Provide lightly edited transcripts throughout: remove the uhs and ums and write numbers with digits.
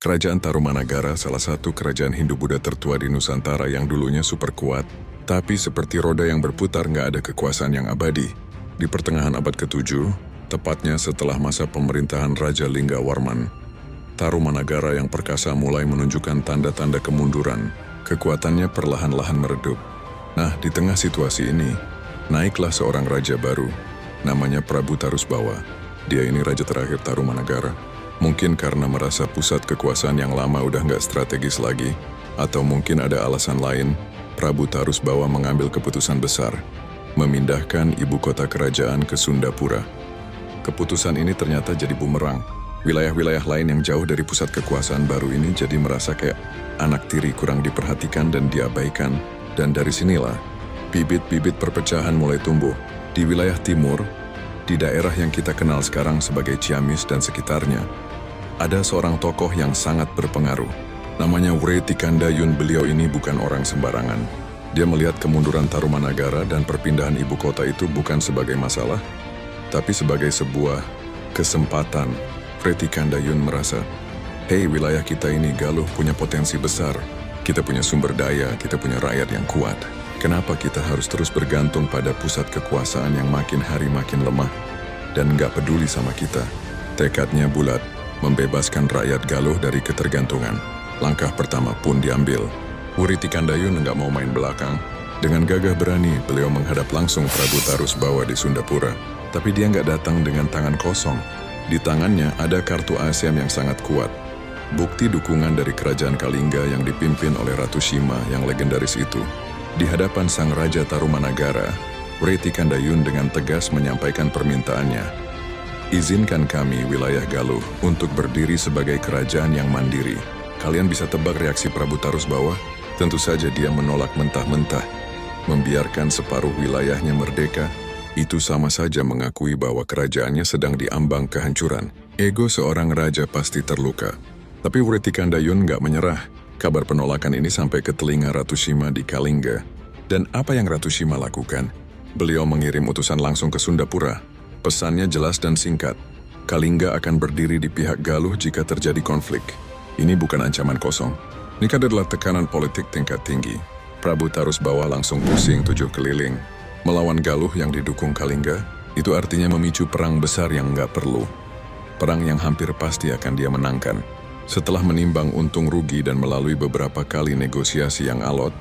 Kerajaan Tarumanagara salah satu kerajaan Hindu-Buddha tertua di Nusantara yang dulunya super kuat, tapi seperti roda yang berputar nggak ada kekuasaan yang abadi. Di pertengahan abad ke-7, tepatnya setelah masa pemerintahan Raja Linggawarman, Tarumanagara yang perkasa mulai menunjukkan tanda-tanda kemunduran. Kekuatannya perlahan-lahan meredup. Nah, di tengah situasi ini, naiklah seorang raja baru, namanya Prabu Tarusbawa. Dia ini raja terakhir Tarumanagara. Mungkin karena merasa pusat kekuasaan yang lama udah nggak strategis lagi, atau mungkin ada alasan lain, Prabu Tarusbawa mengambil keputusan besar, memindahkan ibu kota kerajaan ke Sundapura. Keputusan ini ternyata jadi bumerang. Wilayah-wilayah lain yang jauh dari pusat kekuasaan baru ini jadi merasa kayak anak tiri kurang diperhatikan dan diabaikan. Dan dari sinilah, bibit-bibit perpecahan mulai tumbuh. Di wilayah timur, di daerah yang kita kenal sekarang sebagai Ciamis dan sekitarnya, ada seorang tokoh yang sangat berpengaruh. Namanya Wre Tikandayun. Beliau ini bukan orang sembarangan. Dia melihat kemunduran Tarumanagara dan perpindahan ibu kota itu bukan sebagai masalah, tapi sebagai sebuah kesempatan. Wre Tikandayun merasa, hey, wilayah kita ini Galuh punya potensi besar. Kita punya sumber daya, kita punya rakyat yang kuat. Kenapa kita harus terus bergantung pada pusat kekuasaan yang makin hari makin lemah dan nggak peduli sama kita? Tekadnya bulat, membebaskan rakyat Galuh dari ketergantungan. Langkah pertama pun diambil. Wre Tikandayun nggak mau main belakang. Dengan gagah berani, beliau menghadap langsung Prabu Tarusbawa di Sundapura. Tapi dia nggak datang dengan tangan kosong. Di tangannya ada kartu ASEAN yang sangat kuat. Bukti dukungan dari kerajaan Kalingga yang dipimpin oleh Ratu Shima yang legendaris itu. Di hadapan sang Raja Tarumanagara, Wre Tikandayun dengan tegas menyampaikan permintaannya. Izinkan kami wilayah Galuh untuk berdiri sebagai kerajaan yang mandiri. Kalian bisa tebak reaksi Prabu Tarusbawa? Tentu saja dia menolak mentah-mentah. Membiarkan separuh wilayahnya merdeka, itu sama saja mengakui bahwa kerajaannya sedang diambang kehancuran. Ego seorang raja pasti terluka. Tapi Wre Tikandayun nggak menyerah. Kabar penolakan ini sampai ke telinga Ratu Shima di Kalingga. Dan apa yang Ratu Shima lakukan? Beliau mengirim utusan langsung ke Sundapura. Pesannya jelas dan singkat. Kalingga akan berdiri di pihak Galuh jika terjadi konflik. Ini bukan ancaman kosong. Ini adalah tekanan politik tingkat tinggi. Prabu Tarusbawa langsung pusing 7 keliling. Melawan Galuh yang didukung Kalingga, itu artinya memicu perang besar yang nggak perlu. Perang yang hampir pasti akan dia menangkan. Setelah menimbang untung rugi dan melalui beberapa kali negosiasi yang alot,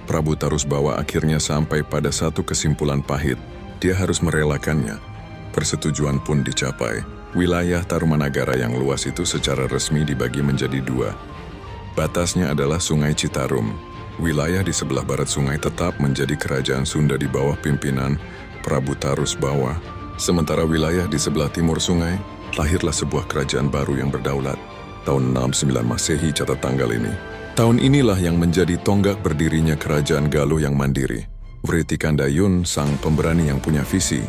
Prabu Tarusbawa akhirnya sampai pada satu kesimpulan pahit. Dia harus merelakannya. Persetujuan pun dicapai. Wilayah Tarumanagara yang luas itu secara resmi dibagi menjadi 2. Batasnya adalah Sungai Citarum. Wilayah di sebelah barat sungai tetap menjadi kerajaan Sunda di bawah pimpinan Prabu Tarusbawa. Sementara wilayah di sebelah timur sungai, lahirlah sebuah kerajaan baru yang berdaulat. Tahun 69 Masehi catat tanggal ini. Tahun inilah yang menjadi tonggak berdirinya kerajaan Galuh yang mandiri. Wre Tikandayun, sang pemberani yang punya visi,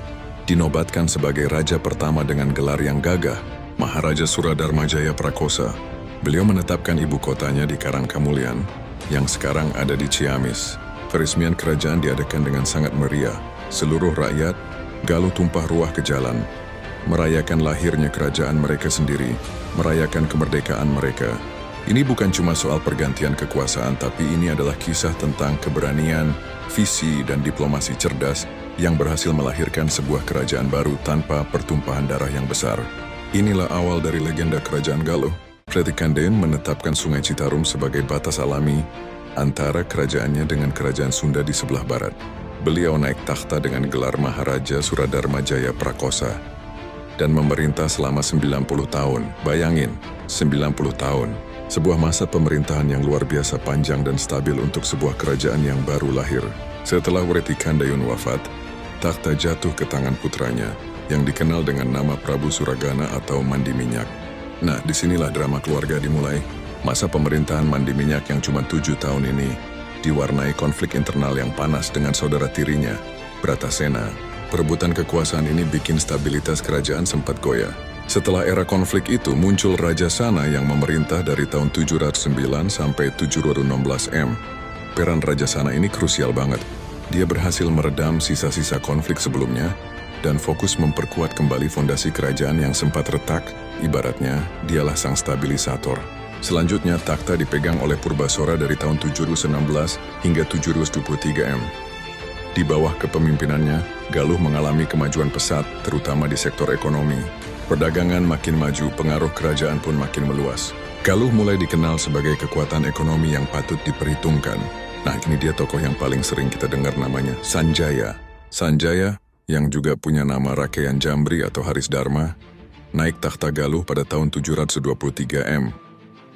dinobatkan sebagai raja pertama dengan gelar yang gagah, Maharaja Suradarmajaya Prakosa. Beliau menetapkan ibu kotanya di Karangkamulian, yang sekarang ada di Ciamis. Peresmian kerajaan diadakan dengan sangat meriah. Seluruh rakyat Galuh tumpah ruah ke jalan, merayakan lahirnya kerajaan mereka sendiri, merayakan kemerdekaan mereka. Ini bukan cuma soal pergantian kekuasaan, tapi ini adalah kisah tentang keberanian, visi, dan diplomasi cerdas yang berhasil melahirkan sebuah kerajaan baru tanpa pertumpahan darah yang besar. Inilah awal dari legenda kerajaan Galuh. Wre Tikandayun menetapkan Sungai Citarum sebagai batas alami antara kerajaannya dengan kerajaan Sunda di sebelah barat. Beliau naik takhta dengan gelar Maharaja Suradarmajaya Prakosa dan memerintah selama 90 tahun. Bayangin, 90 tahun. Sebuah masa pemerintahan yang luar biasa panjang dan stabil untuk sebuah kerajaan yang baru lahir. Setelah Wre Tikandayun wafat, takhta jatuh ke tangan putranya, yang dikenal dengan nama Prabu Suragana atau Mandi Minyak. Nah, disinilah drama keluarga dimulai. Masa pemerintahan Mandi Minyak yang cuma 7 tahun ini, diwarnai konflik internal yang panas dengan saudara tirinya, Bratasena. Perebutan kekuasaan ini bikin stabilitas kerajaan sempat goyah. Setelah era konflik itu, muncul Raja Sana yang memerintah dari tahun 709 sampai 716 M. Peran Raja Sana ini krusial banget. Dia berhasil meredam sisa-sisa konflik sebelumnya dan fokus memperkuat kembali fondasi kerajaan yang sempat retak. Ibaratnya, dialah sang stabilisator. Selanjutnya, takhta dipegang oleh Purbasora dari tahun 716 hingga 723 M. Di bawah kepemimpinannya, Galuh mengalami kemajuan pesat, terutama di sektor ekonomi. Perdagangan makin maju, pengaruh kerajaan pun makin meluas. Galuh mulai dikenal sebagai kekuatan ekonomi yang patut diperhitungkan. Nah, ini dia tokoh yang paling sering kita dengar namanya, Sanjaya. Sanjaya, yang juga punya nama Rakaian Jambri atau Haris Dharma, naik takhta Galuh pada tahun 723 M.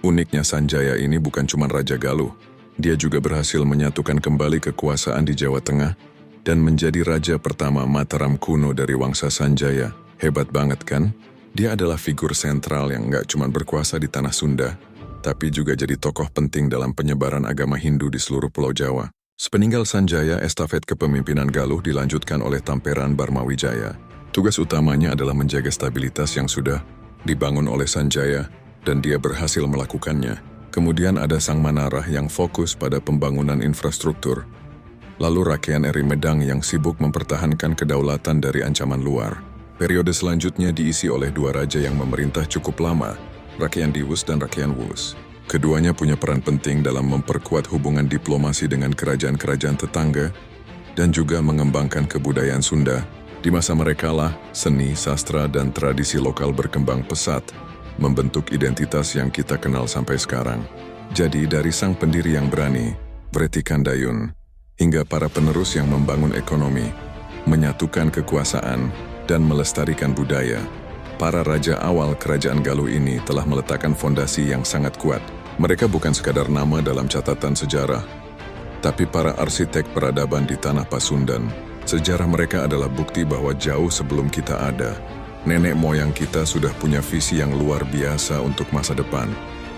Uniknya Sanjaya ini bukan cuma Raja Galuh, dia juga berhasil menyatukan kembali kekuasaan di Jawa Tengah dan menjadi raja pertama Mataram kuno dari Wangsa Sanjaya. Hebat banget kan? Dia adalah figur sentral yang nggak cuma berkuasa di tanah Sunda, tapi juga jadi tokoh penting dalam penyebaran agama Hindu di seluruh Pulau Jawa. Sepeninggal Sanjaya, estafet kepemimpinan Galuh dilanjutkan oleh Tamperan Barmawijaya. Tugas utamanya adalah menjaga stabilitas yang sudah dibangun oleh Sanjaya, dan dia berhasil melakukannya. Kemudian ada Sang Manarah yang fokus pada pembangunan infrastruktur. Lalu Rakaian Eri Medang yang sibuk mempertahankan kedaulatan dari ancaman luar. Periode selanjutnya diisi oleh dua raja yang memerintah cukup lama, Rakaian Diwus dan Rakaian Wus. Keduanya punya peran penting dalam memperkuat hubungan diplomasi dengan kerajaan-kerajaan tetangga dan juga mengembangkan kebudayaan Sunda. Di masa mereka lah, seni, sastra, dan tradisi lokal berkembang pesat, membentuk identitas yang kita kenal sampai sekarang. Jadi dari sang pendiri yang berani, Vreti Kandayun, hingga para penerus yang membangun ekonomi, menyatukan kekuasaan, dan melestarikan budaya, para raja awal kerajaan Galuh ini telah meletakkan fondasi yang sangat kuat. Mereka bukan sekadar nama dalam catatan sejarah, tapi para arsitek peradaban di tanah Pasundan. Sejarah mereka adalah bukti bahwa jauh sebelum kita ada, nenek moyang kita sudah punya visi yang luar biasa untuk masa depan.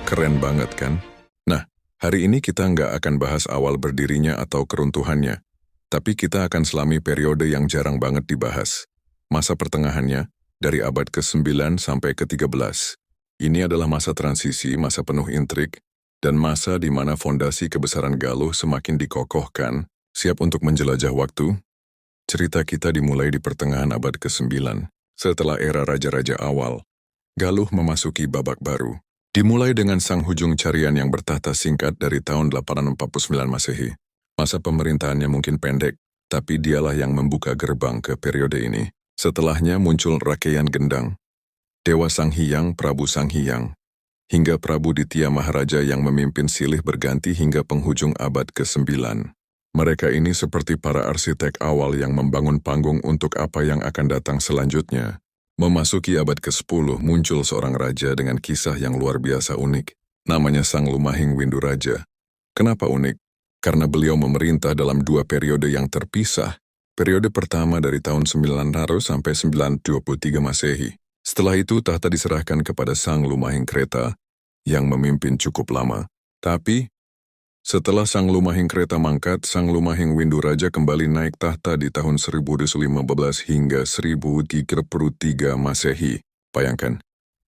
Keren banget kan? Nah, hari ini kita nggak akan bahas awal berdirinya atau keruntuhannya, tapi kita akan selami periode yang jarang banget dibahas. Masa pertengahannya, dari abad ke-9 sampai ke-13. Ini adalah masa transisi, masa penuh intrik, dan masa di mana fondasi kebesaran Galuh semakin dikokohkan, siap untuk menjelajah waktu. Cerita kita dimulai di pertengahan abad ke-9. Setelah era raja-raja awal, Galuh memasuki babak baru. Dimulai dengan Sang Hujung Carian yang bertahta singkat dari tahun 849 Masehi. Masa pemerintahannya mungkin pendek, tapi dialah yang membuka gerbang ke periode ini. Setelahnya muncul Rakaian Gendang, Dewa Sang Hyang, Prabu Sang Hyang, hingga Prabu Ditya Maharaja yang memimpin silih berganti hingga penghujung abad ke-9. Mereka ini seperti para arsitek awal yang membangun panggung untuk apa yang akan datang selanjutnya. Memasuki abad ke-10 muncul seorang raja dengan kisah yang luar biasa unik. Namanya Sang Lumahing Winduraja. Kenapa unik? Karena beliau memerintah dalam dua periode yang terpisah. Periode pertama dari tahun 900 sampai 923 Masehi. Setelah itu tahta diserahkan kepada Sang Lumahing Kreta yang memimpin cukup lama. Tapi setelah Sang Lumahing Kreta mangkat, Sang Lumahing Winduraja kembali naik tahta di tahun 1215 hingga 1033 Masehi. Bayangkan,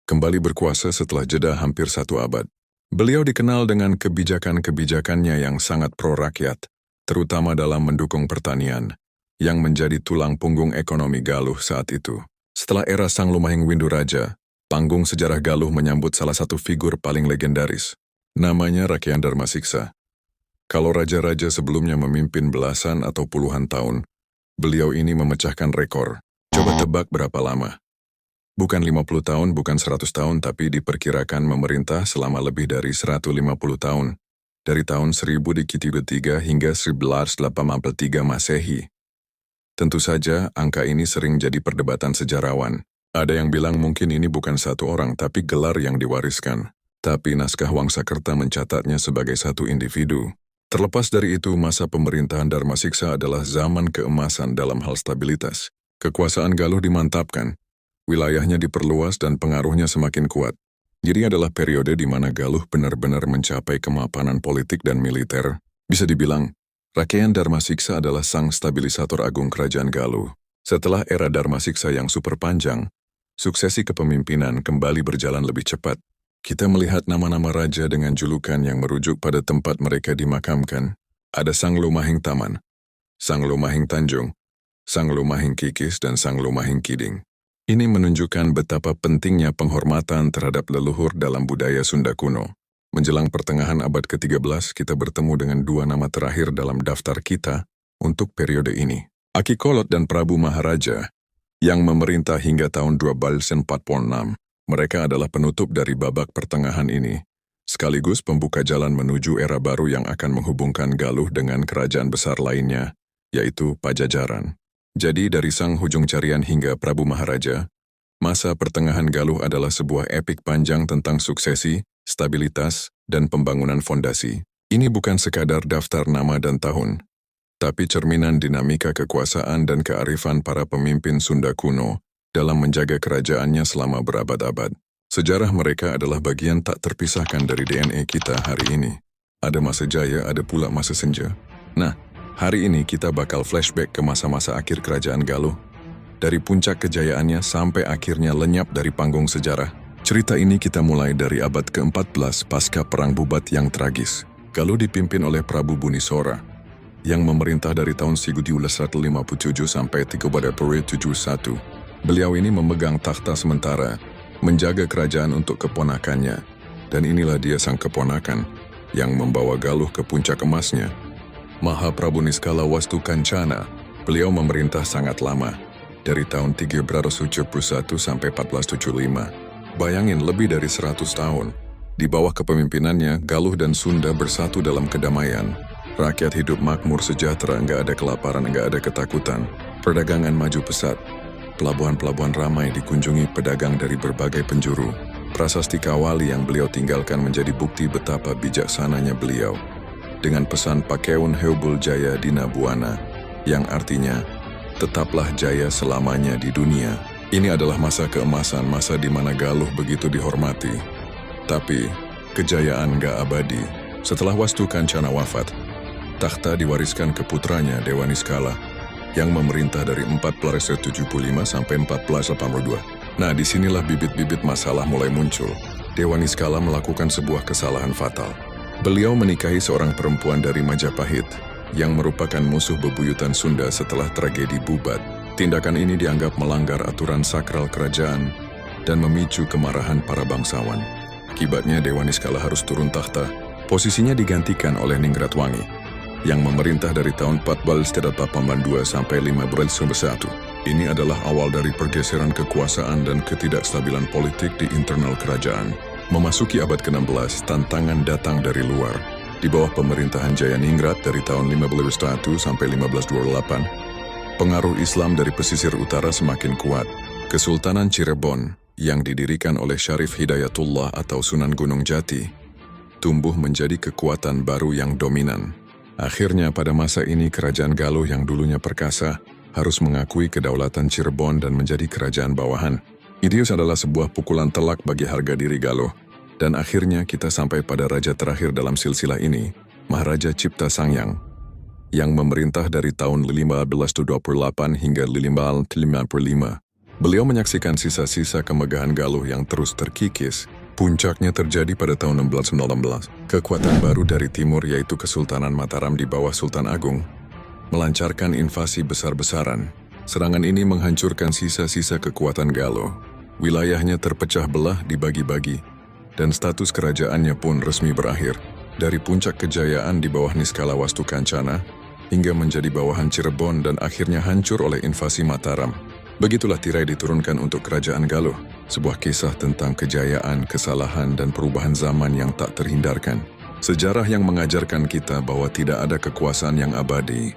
kembali berkuasa setelah jeda hampir satu abad. Beliau dikenal dengan kebijakan-kebijakannya yang sangat pro-rakyat, terutama dalam mendukung pertanian, yang menjadi tulang punggung ekonomi Galuh saat itu. Setelah era Sang Lumahing Winduraja, panggung sejarah Galuh menyambut salah satu figur paling legendaris. Namanya Rakaian Darmasiksa. Kalau raja-raja sebelumnya memimpin belasan atau puluhan tahun, beliau ini memecahkan rekor. Coba tebak berapa lama? Bukan 50 tahun, bukan 100 tahun, tapi diperkirakan memerintah selama lebih dari 150 tahun. Dari tahun 1033 hingga 1183 Masehi. Tentu saja, angka ini sering jadi perdebatan sejarawan. Ada yang bilang mungkin ini bukan satu orang, tapi gelar yang diwariskan. Tapi naskah Wangsakerta mencatatnya sebagai satu individu. Terlepas dari itu, masa pemerintahan Darmasiksa adalah zaman keemasan dalam hal stabilitas. Kekuasaan Galuh dimantapkan, wilayahnya diperluas dan pengaruhnya semakin kuat. Jadi adalah periode di mana Galuh benar-benar mencapai kemapanan politik dan militer. Bisa dibilang, Rakaian Darmasiksa adalah sang stabilisator agung kerajaan Galuh. Setelah era Darmasiksa yang super panjang, suksesi kepemimpinan kembali berjalan lebih cepat. Kita melihat nama-nama raja dengan julukan yang merujuk pada tempat mereka dimakamkan. Ada Sang Lumahing Taman, Sang Lumahing Tanjung, Sang Lumahing Kikis, dan Sang Lumahing Kiding. Ini menunjukkan betapa pentingnya penghormatan terhadap leluhur dalam budaya Sunda kuno. Menjelang pertengahan abad ke-13, kita bertemu dengan dua nama terakhir dalam daftar kita untuk periode ini. Akikolot dan Prabu Maharaja, yang memerintah hingga tahun 1246. Mereka adalah penutup dari babak pertengahan ini, sekaligus pembuka jalan menuju era baru yang akan menghubungkan Galuh dengan kerajaan besar lainnya, yaitu Pajajaran. Jadi dari Sang Hujung Carian hingga Prabu Maharaja, masa pertengahan Galuh adalah sebuah epik panjang tentang suksesi, stabilitas, dan pembangunan fondasi. Ini bukan sekadar daftar nama dan tahun, tapi cerminan dinamika kekuasaan dan kearifan para pemimpin Sunda kuno dalam menjaga kerajaannya selama berabad-abad. Sejarah mereka adalah bagian tak terpisahkan dari DNA kita hari ini. Ada masa jaya, ada pula masa senja. Nah, hari ini kita bakal flashback ke masa-masa akhir kerajaan Galuh, dari puncak kejayaannya sampai akhirnya lenyap dari panggung sejarah. Cerita ini kita mulai dari abad ke-14 pasca Perang Bubat yang tragis. Galuh dipimpin oleh Prabu Bunisora, yang memerintah dari tahun 1257 sampai 1371. Beliau ini memegang takhta sementara, menjaga kerajaan untuk keponakannya, dan inilah dia sang keponakan, yang membawa Galuh ke puncak emasnya. Mahaprabu Niskala Wastukancana, beliau memerintah sangat lama, dari tahun 1371 sampai 1475. Bayangin lebih dari 100 tahun. Di bawah kepemimpinannya, Galuh dan Sunda bersatu dalam kedamaian. Rakyat hidup makmur sejahtera, nggak ada kelaparan, nggak ada ketakutan. Perdagangan maju pesat. Pelabuhan-pelabuhan ramai dikunjungi pedagang dari berbagai penjuru. Prasasti Kawali yang beliau tinggalkan menjadi bukti betapa bijaksananya beliau. Dengan pesan Pakeun Heubul Jaya Dina Buana, yang artinya, tetaplah jaya selamanya di dunia. Ini adalah masa keemasan, masa di mana Galuh begitu dihormati. Tapi, kejayaan gak abadi. Setelah Wastukancana wafat, takhta diwariskan ke putranya Dewa Niskala, yang memerintah dari 1475 sampai 1482. Nah, disinilah bibit-bibit masalah mulai muncul. Dewa Niskala melakukan sebuah kesalahan fatal. Beliau menikahi seorang perempuan dari Majapahit, yang merupakan musuh bebuyutan Sunda setelah tragedi Bubat. Tindakan ini dianggap melanggar aturan sakral kerajaan dan memicu kemarahan para bangsawan. Akibatnya Dewa Niskala harus turun takhta. Posisinya digantikan oleh Ningratwangi, yang memerintah dari tahun 1482 sampai 1591. Ini adalah awal dari pergeseran kekuasaan dan ketidakstabilan politik di internal kerajaan. Memasuki abad ke-16, tantangan datang dari luar. Di bawah pemerintahan Jayaningrat dari tahun 1501 sampai 1528, pengaruh Islam dari pesisir utara semakin kuat. Kesultanan Cirebon, yang didirikan oleh Syarif Hidayatullah atau Sunan Gunung Jati, tumbuh menjadi kekuatan baru yang dominan. Akhirnya pada masa ini kerajaan Galuh yang dulunya perkasa harus mengakui kedaulatan Cirebon dan menjadi kerajaan bawahan. Idius adalah sebuah pukulan telak bagi harga diri Galuh. Dan akhirnya kita sampai pada raja terakhir dalam silsilah ini, Maharaja Cipta Sangyang, yang memerintah dari tahun 1528 hingga 1555. Beliau menyaksikan sisa-sisa kemegahan Galuh yang terus terkikis. Puncaknya terjadi pada tahun 1619. Kekuatan baru dari timur yaitu Kesultanan Mataram di bawah Sultan Agung melancarkan invasi besar-besaran. Serangan ini menghancurkan sisa-sisa kekuatan Galuh. Wilayahnya terpecah belah dibagi-bagi, dan status kerajaannya pun resmi berakhir. Dari puncak kejayaan di bawah Niskala Wastukancana, hingga menjadi bawahan Cirebon dan akhirnya hancur oleh invasi Mataram. Begitulah tirai diturunkan untuk kerajaan Galuh, sebuah kisah tentang kejayaan, kesalahan, dan perubahan zaman yang tak terhindarkan. Sejarah yang mengajarkan kita bahwa tidak ada kekuasaan yang abadi,